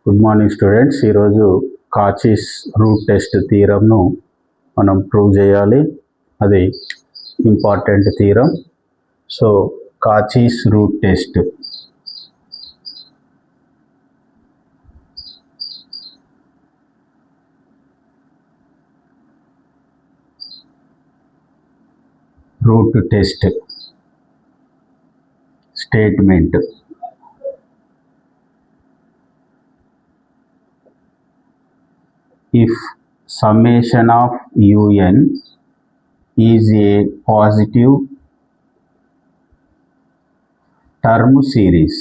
Good morning students. ఈరోజు కాచీస్ root test థీరంను మనం prove చేయాలి. అది important theorem. So Cauchy's root test statement. If summation of un is a positive term series,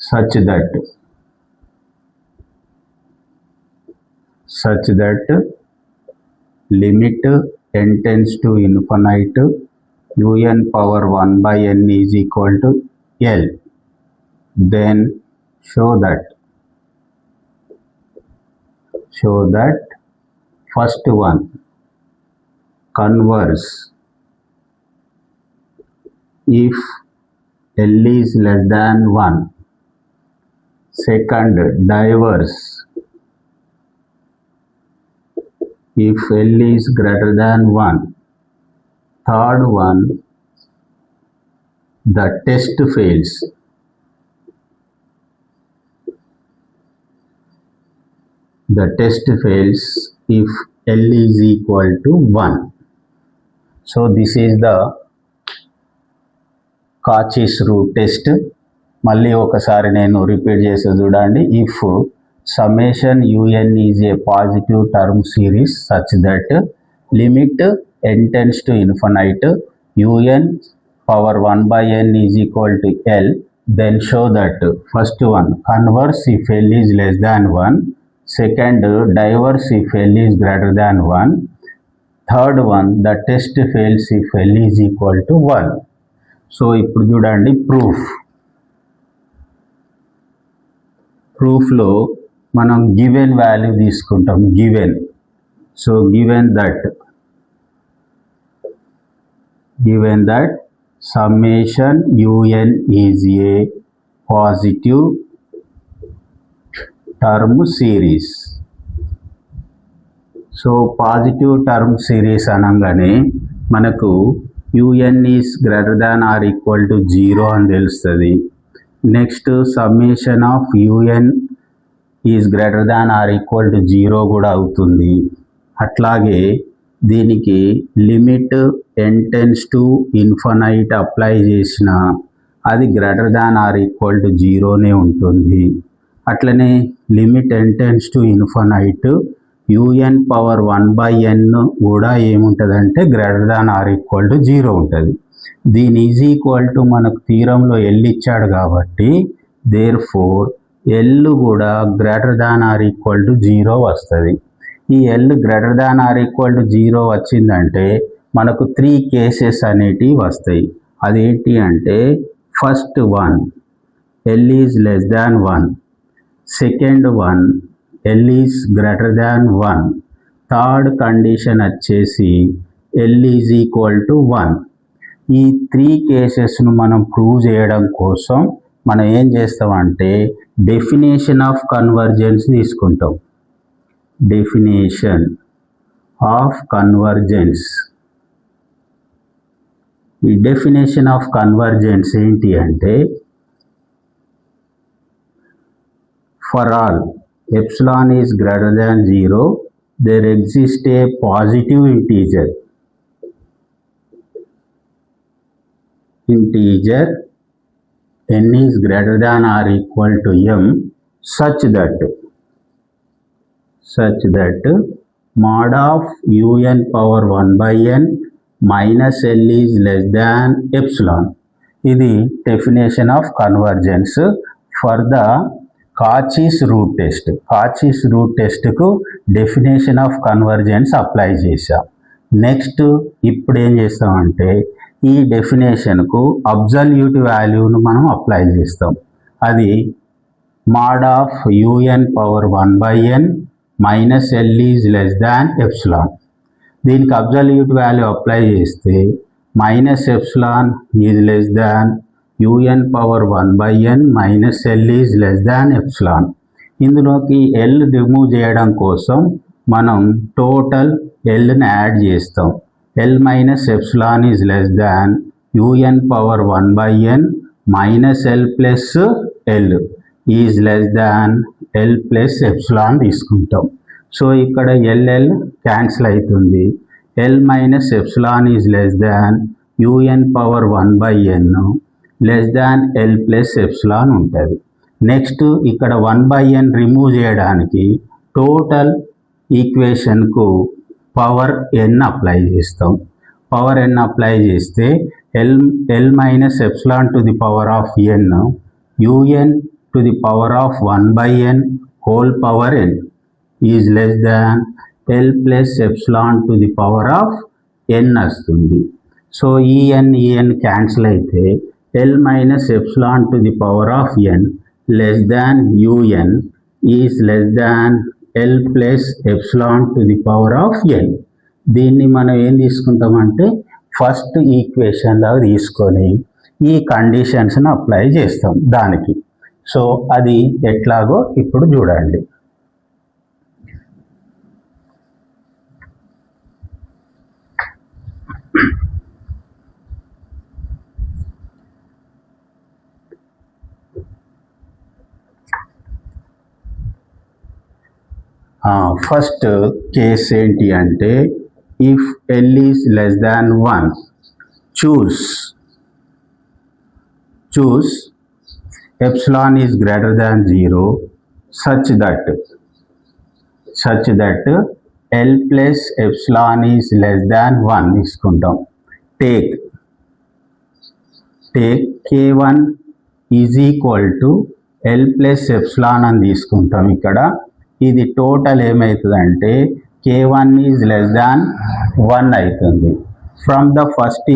such that limit n tends to infinite un power 1 by n is equal to L, then show that first one converse if L is less than 1, second diverse if L is greater than 1, third one the test fails if L is equal to 1. So this is the Cauchy's root test. మళ్ళీ ఒకసారి నేను repeat చేసి చూడండి. If summation un is a positive term series such that limit n tends to infinite un power 1 by n is equal to L, then show that first one converse if L is less than 1, second diverse if L is greater than 1, third one the test fails if L is equal to 1. So ఇప్పుడు చూడండి ప్రూఫ్లో మనం given value తీసుకుంటాం. Given that summation un is a positive term series. So positive term series అనగానే మనకు un is greater than or equal to 0 అని తెలుస్తుంది. Next summation of un is greater than or equal to 0 కూడా అవుతుంది. అట్లాగే దీనికి limit n tends to infinite apply చేసిన అది greater than or equal to 0నే ఉంటుంది. అట్లనే limit n tends to infinite un power 1 by n కూడా ఏముంటుందంటే greater than or equal to 0 ఉంటుంది. దీని ఈజ్ ఈక్వల్ టు మనకు థీరంలో ఎల్ ఇచ్చాడు కాబట్టి దేర్ ఫోర్ ఎల్ కూడా greater than or equal to 0 వస్తుంది. ఈ L greater than or equal to 0 వచ్చిందంటే మనకు 3 కేసెస్ అనేటివి వస్తాయి. అదేంటి అంటే first one L is less than 1, second one L is greater than 1, third condition వచ్చేసి ఎల్ ఈజ్ ఈక్వల్ టు 1. ఈ 3 కేసెస్ను మనం ప్రూవ్ చేయడం కోసం మనం ఏం చేస్తామంటే డెఫినేషన్ ఆఫ్ కన్వర్జెన్స్ తీసుకుంటాం. Definition of convergence. ఈ డెఫినేషన్ ఆఫ్ కన్వర్జెన్స్ ఏంటి అంటే for all epsilon is greater than 0 there exists a positive integer n is greater than or equal to m such that mod of un power 1 by n minus L is less than epsilon. ఇది definition of convergence for the Cauchy's root test. Cauchy's root టెస్ట్కు definition of convergence apply చేసాం. Next ఇప్పుడు ఏం చేస్తామంటే ఈ డెఫినేషన్కు absolute వాల్యూను మనం apply చేస్తాం. అది mod of un power 1 by n minus L is less than epsilon. దీనికి అబ్సల్యూట్ వాల్యూ అప్లై చేస్తే minus epsilon is less than un power 1/n minus l is less than epsilon. ఇందులోకి l remove చేయడం కోసం మనం total lని add చేస్తాం. l minus epsilon is less than un power 1/n minus l plus l is less than l plus epsilon తీసుకుంటాం. So ఇక్కడ ll cancel అవుతుంది. l minus epsilon is less than un power 1/n less than l plus epsilon ఉంటుంది. Next ఇక్కడ 1/n remove చేయడానికి total ఈక్వేషన్కు power n apply చేస్తాం. Power n apply చేస్తే l minus epsilon to the power of n un to the power of 1/n whole power n is less than l plus epsilon to the power of n వస్తుంది. So ఈ n cancel అయితే l minus epsilon to the power of n less than un is less than l plus epsilon to the power of n. దీన్ని మనం ఏం తీసుకుంటామంటే first equation లాగా తీసుకొని ఈ కండిషన్స్ని apply చేస్తాం దానికి. సో అది ఎట్లాగో ఇప్పుడు చూడండి. ఫస్ట్ కేస్ ఏంటి అంటే if l is less than 1 choose epsilon is greater than 0 such that l plus epsilon is less than 1 తీసుకుంటాం. take k1 is equal to l plus epsilon అని తీసుకుంటాం. ఇక్కడ ఇది టోటల్ ఏమవుతుందంటే k1 is less than 1 అవుతుంది. from the first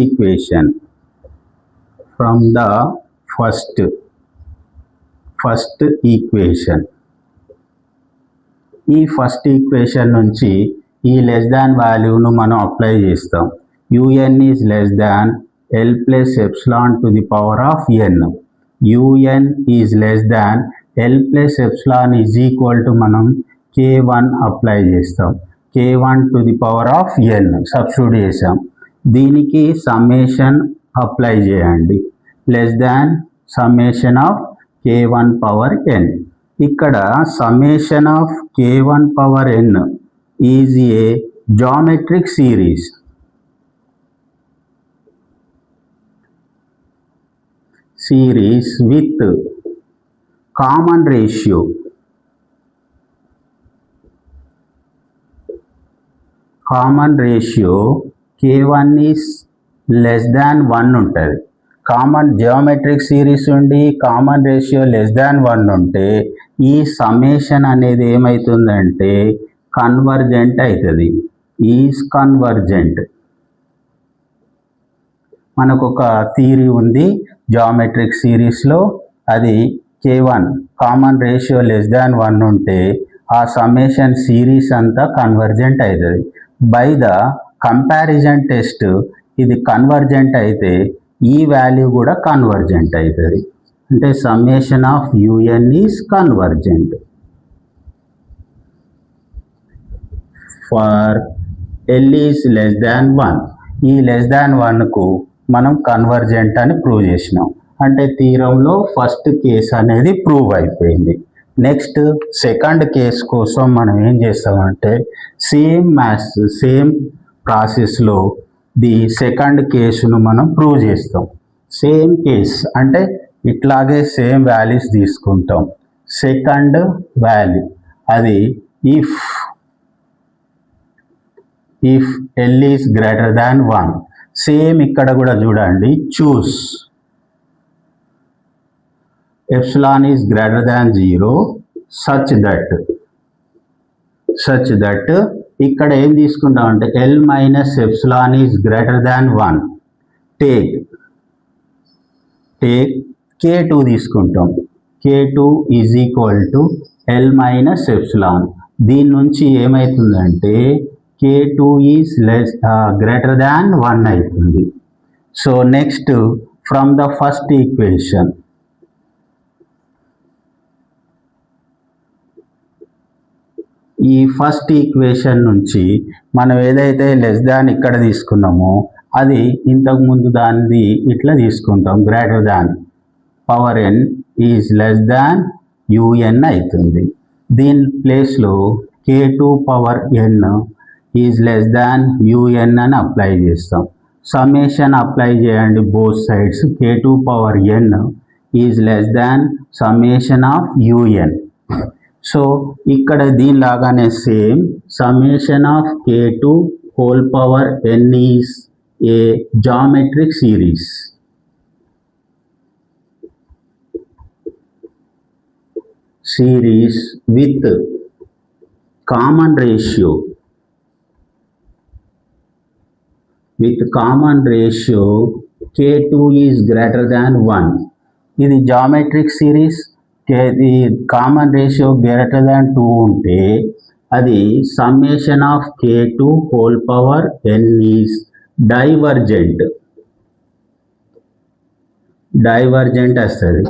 equation ఈ first equation నుంచి ఈ లెస్ దాన్ వాల్యూను మనం అప్లై చేస్తాం. un is less than l plus epsilon to the power of n. un is less than l plus epsilon is equal to మనం k1 apply చేస్తాం. k1 to the power of n substitute చేసాం. దీనికి summation apply చేయండి. Less than summation of k1 power n. ఇక్కడ summation of k1 power n is a geometric series. With common ratio k1 is less దాన్ 1 ఉంటుంది. Common geometric series ఉండి common ratio less than 1 ఉంటే ఈ summation అనేది ఏమవుతుందంటే convergent అవుతుంది. Is convergent. మనకు ఒక థియరీ ఉంది జియోమెట్రిక్ సిరీస్లో, అది k1 common ratio less than 1 ఉంటే ఆ సమ్మేషన్ సిరీస్ అంతా కన్వర్జెంట్ అవుతుంది. బై ద కంపారిజన్ టెస్ట్ ఇది కన్వర్జెంట్ అయితే ఈ వాల్యూ కూడా కన్వర్జెంట్ అవుతుంది. అంటే summation of un is convergent. For l is less దాన్ 1, ఈ లెస్ దాన్ 1కు మనం కన్వర్జెంట్ అని ప్రూవ్ చేసినాం. అంటే థీరంలో ఫస్ట్ కేస్ అనేది ప్రూవ్ అయిపోయింది. నెక్స్ట్ సెకండ్ కేస్ కోసం మనం ఏం చేస్తామంటే సేమ్ ప్రాసెస్లో ది సెకండ్ కేసును మనం ప్రూవ్ చేస్తాం. సేమ్ కేస్ అంటే ఇట్లాగే సేమ్ వాల్యూస్ తీసుకుంటాం. సెకండ్ వాల్యూ అది if l is greater than 1. Same ఇక్కడ కూడా చూడండి, చూస్ epsilon is greater than 0 such that ఇక్కడ ఏం తీసుకుంటాం అంటే l minus epsilon is greater than 1. take k2 తీసుకుంటాం. k2 is equal to l minus epsilon. దీని నుంచి ఏమవుతుందంటే k2 is greater than 1 అవుతుంది. So next from the first equation. ఈ ఫస్ట్ ఈక్వేషన్ నుంచి మనం ఏదైతే లెస్ దాన్ ఇక్కడ తీసుకున్నామో అది ఇంతకుముందు దాన్ని ఇట్లా తీసుకుంటాం, greater than power n is less than un అవుతుంది. దీని ప్లేస్లో k2 power n is less than un అని అప్లై చేస్తాం. సమ్మేషన్ అప్లై చేయండి both sides. k2 power n is less than summation of un. So ఇక్కడ దీనిలాగానే same summation of k2 whole power n is a geometric series. Series with common ratio k2 is greater than 1. ఇది geometric series. The common ratio greater than 2 ఉంటే అది summation of k2 whole power n is divergent వస్తుంది.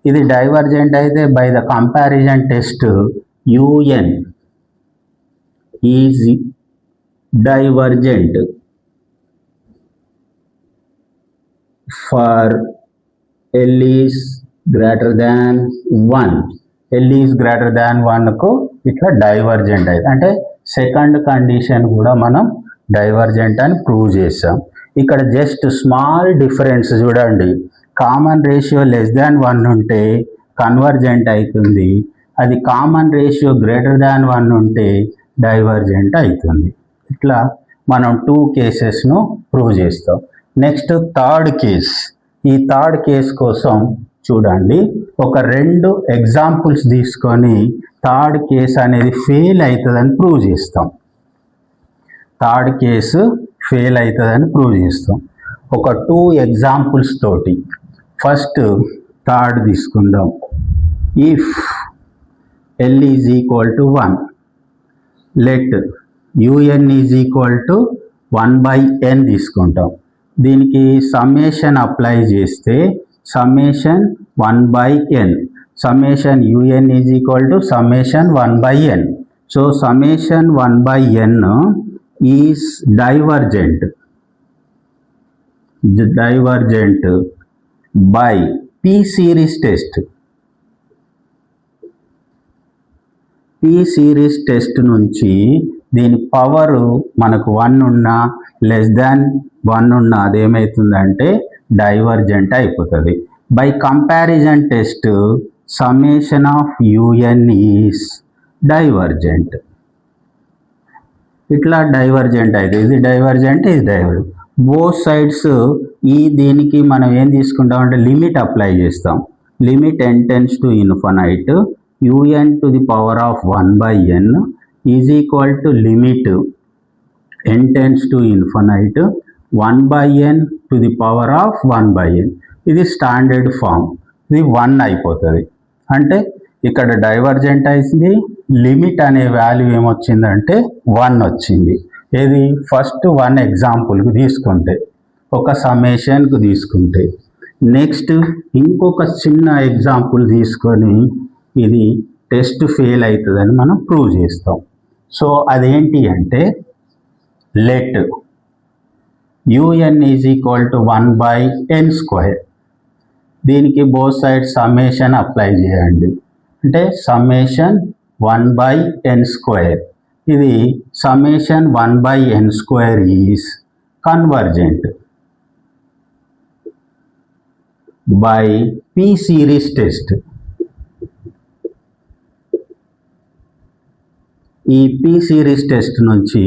ఇది divergent అయితే by the comparison test un is divergent for l is greater than 1. l is greater than 1కు ఇట్లా divergent అయితే అంటే second condition కూడా మనం డైవర్జెంట్ అని ప్రూవ్ చేసాం. ఇక్కడ జస్ట్ స్మాల్ డిఫరెన్స్ చూడండి, కామన్ రేషియో లెస్ దాన్ 1 ఉంటే కన్వర్జెంట్ అవుతుంది, అది కామన్ రేషియో గ్రేటర్ దాన్ 1 ఉంటే డైవర్జెంట్ అవుతుంది. ఇట్లా మనం 2 కేసెస్ను ప్రూవ్ చేస్తాం. Next third case. ఈ థర్డ్ కేస్ కోసం చూడండి, ఒక 2 ఎగ్జాంపుల్స్ తీసుకొని థర్డ్ కేస్ అనేది ఫెయిల్ అవుతుందని ప్రూవ్ చేస్తాం. థర్డ్ కేసు ఫెయిల్ అవుతుందని ప్రూవ్ చేస్తాం ఒక 2 ఎగ్జాంపుల్స్ తోటి. ఫస్ట్ థర్డ్ తీసుకుందాం. If l is equal to 1, let un is equal to 1/n తీసుకుంటాం. దీనికి సమ్మేషన్ అప్లై చేస్తే summation 1/n, summation un is equal to summation 1/n. So summation 1/n is divergent by P series test. P series test నుంచి దీని power మనకు 1 ఉన్నా less than 1 ఉన్నా అదేమవుతుందంటే divergent అయిపోతుంది. By comparison test summation of un is divergent. ఇట్లా divergent అయితే ఇది divergent, ఇది డైవర్జెంట్. బోత్ సైడ్స్ ఈ దీనికి మనం ఏం తీసుకుంటాం అంటే లిమిట్ అప్లై చేస్తాం. Limit n tends to infinite un to the power of 1/n is equal to limit n tends to infinite 1/n to the power of 1/n. ఇది standard form. ఇది 1 అయిపోతుంది. అంటే ఇక్కడ డైవర్జెంట్ అయింది. లిమిట్ అనే value ఏమొచ్చిందంటే 1 వచ్చింది. ఏది ఫస్ట్ 1 ఎగ్జాంపుల్కి తీసుకుంటే, ఒక సమ్మేషన్కు తీసుకుంటే. నెక్స్ట్ ఇంకొక చిన్న ఎగ్జాంపుల్ తీసుకొని ఇది టెస్ట్ ఫెయిల్ అవుతుందని మనం ప్రూవ్ చేస్తాం. సో అదేంటి అంటే let un is equal to 1/n². దీనికి బోత్ సైడ్ సమ్మేషన్ అప్లై చేయండి. అంటే సమ్మేషన్ 1/n². ఇది summation 1/n² is convergent by P series test. ఈ P సిరీస్ టెస్ట్ నుంచి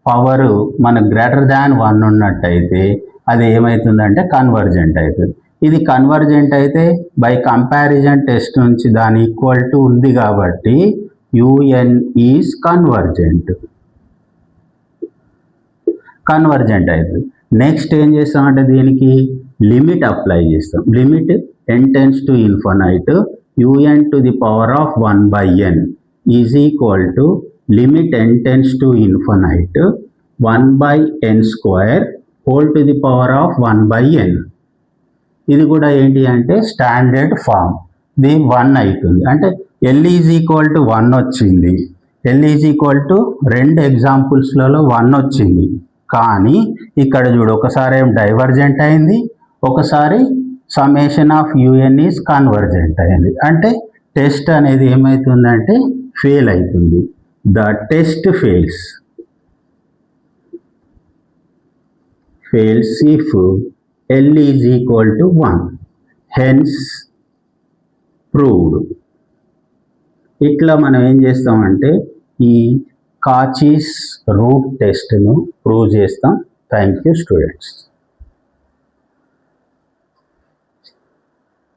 పవర్ మనకు గ్రేటర్ దాన్ 1 ఉన్నట్టయితే అది ఏమవుతుందంటే కన్వర్జెంట్ అవుతుంది. ఇది కన్వర్జెంట్ అయితే బై కంపారిజన్ టెస్ట్ నుంచి దాని ఈక్వల్ టు ఉంది కాబట్టి un ఈజ్ కన్వర్జెంట్ అవుతుంది. నెక్స్ట్ ఏం చేస్తామంటే దీనికి లిమిట్ అప్లై చేస్తాం. Limit n tends to infinite un to the power of 1/n is equal to limit n tends to infinite 1/n² whole to the power of 1/n. ఇది కూడా ఏంటి అంటే standard form. ఇది 1 అవుతుంది. అంటే L ఈజ్ ఈక్వల్ టు 1 వచ్చింది. L is equal to 2 ఎగ్జాంపుల్స్లలో 1 వచ్చింది. కానీ ఇక్కడ చూడు, ఒకసారి ఏం డైవర్జెంట్ అయింది, ఒకసారి summation of UN is convergent అయింది. అంటే టెస్ట్ అనేది ఏమవుతుందంటే ఫెయిల్ అవుతుంది. The test fails if L is equal to 1, hence proved. ఇట్లా మనం ఏం చేస్తామంటే ఈ కాచీస్ రూట్ టెస్ట్ను ప్రూవ్ చేస్తాం. Thank you students.